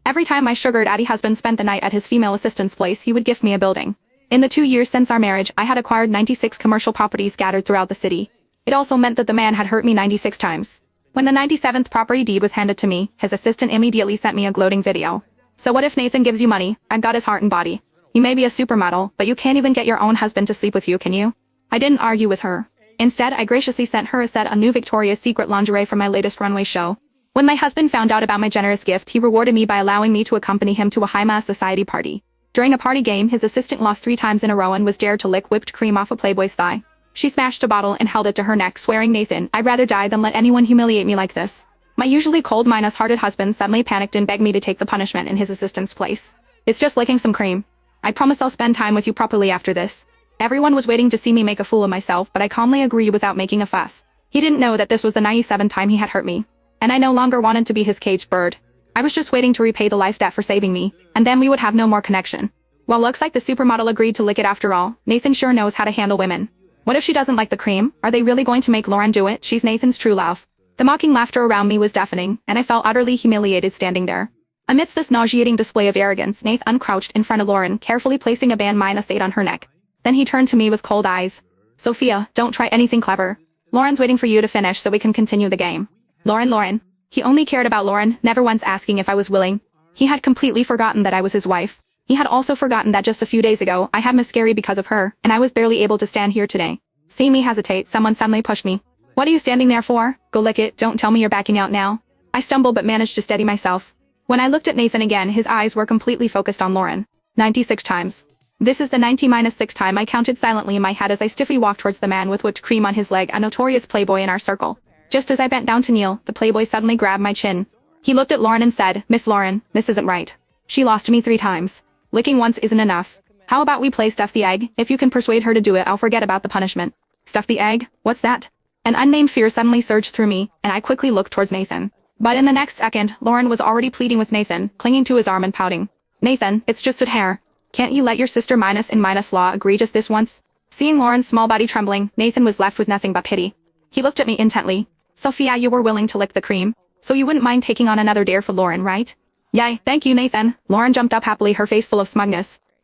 Every time my sugar daddy husband spent the night at his female assistant's place, he would gift me a building. In the 2 years since our marriage, I had acquired 96 commercial properties scattered throughout the city. It also meant that the man had hurt me 96 times. When the 97th property deed was handed to me, his assistant immediately sent me a gloating video. So what if Nathan gives you money? I've got his heart and body. You may be a supermodel, but you can't even get your own husband to sleep with you, can you? I didn't argue with her. Instead, I graciously sent her a set of new Victoria's Secret lingerie from my latest runway show. When my husband found out about my generous gift, he rewarded me by allowing me to accompany him to a high-mass society party. During a party game, his assistant lost 3 times in a row and was dared to lick whipped cream off a Playboy's thigh. She smashed a bottle and held it to her neck, swearing, "Nathan, I'd rather die than let anyone humiliate me like this." My usually cold, hearted husband suddenly panicked and begged me to take the punishment in his assistant's place. "It's just licking some cream. I promise I'll spend time with you properly after this." Everyone was waiting to see me make a fool of myself, but I calmly agreed without making a fuss. He didn't know that this was the 97th time he had hurt me, and I no longer wanted to be his caged bird. I was just waiting to repay the life debt for saving me, and then we would have no more connection. Well, looks like the supermodel agreed to lick it after all. Nathan sure knows how to handle women. What if she doesn't like the cream? Are they really going to make Lauren do it? She's Nathan's true love. The mocking laughter around me was deafening, and I felt utterly humiliated standing there. Amidst this nauseating display of arrogance, Nathan uncrouched in front of Lauren, carefully placing a band -8 on her neck. Then he turned to me with cold eyes. "Sophia, don't try anything clever. Lauren's waiting for you to finish so we can continue the game." Lauren. He only cared about Lauren, never once asking if I was willing. He had completely forgotten that I was his wife. He had also forgotten that just a few days ago, I had miscarried because of her, and I was barely able to stand here today. Seeing me hesitate, someone suddenly pushed me. "What are you standing there for? Go lick it, don't tell me you're backing out now." I stumbled but managed to steady myself. When I looked at Nathan again, his eyes were completely focused on Lauren. 96 times. This is the 90-6th time, I counted silently in my head as I stiffly walked towards the man with whipped cream on his leg, a notorious playboy in our circle. Just as I bent down to kneel, the playboy suddenly grabbed my chin. He looked at Lauren and said, "Miss Lauren, this isn't right. She lost to me 3 times. Licking once isn't enough. How about we play stuff the egg? If you can persuade her to do it, I'll forget about the punishment." Stuff the egg? What's that? An unnamed fear suddenly surged through me, and I quickly looked towards Nathan. But in the next second, Lauren was already pleading with Nathan, clinging to his arm and pouting. "Nathan, it's just a hair. Can't you let your sister minus law agree just this once?" Seeing Lauren's small body trembling, Nathan was left with nothing but pity. He looked at me intently. "Sophia, you were willing to lick the cream, so you wouldn't mind taking on another dare for Lauren, right?" "Yay, thank you, Nathan." Lauren jumped up happily, her face full of smugness.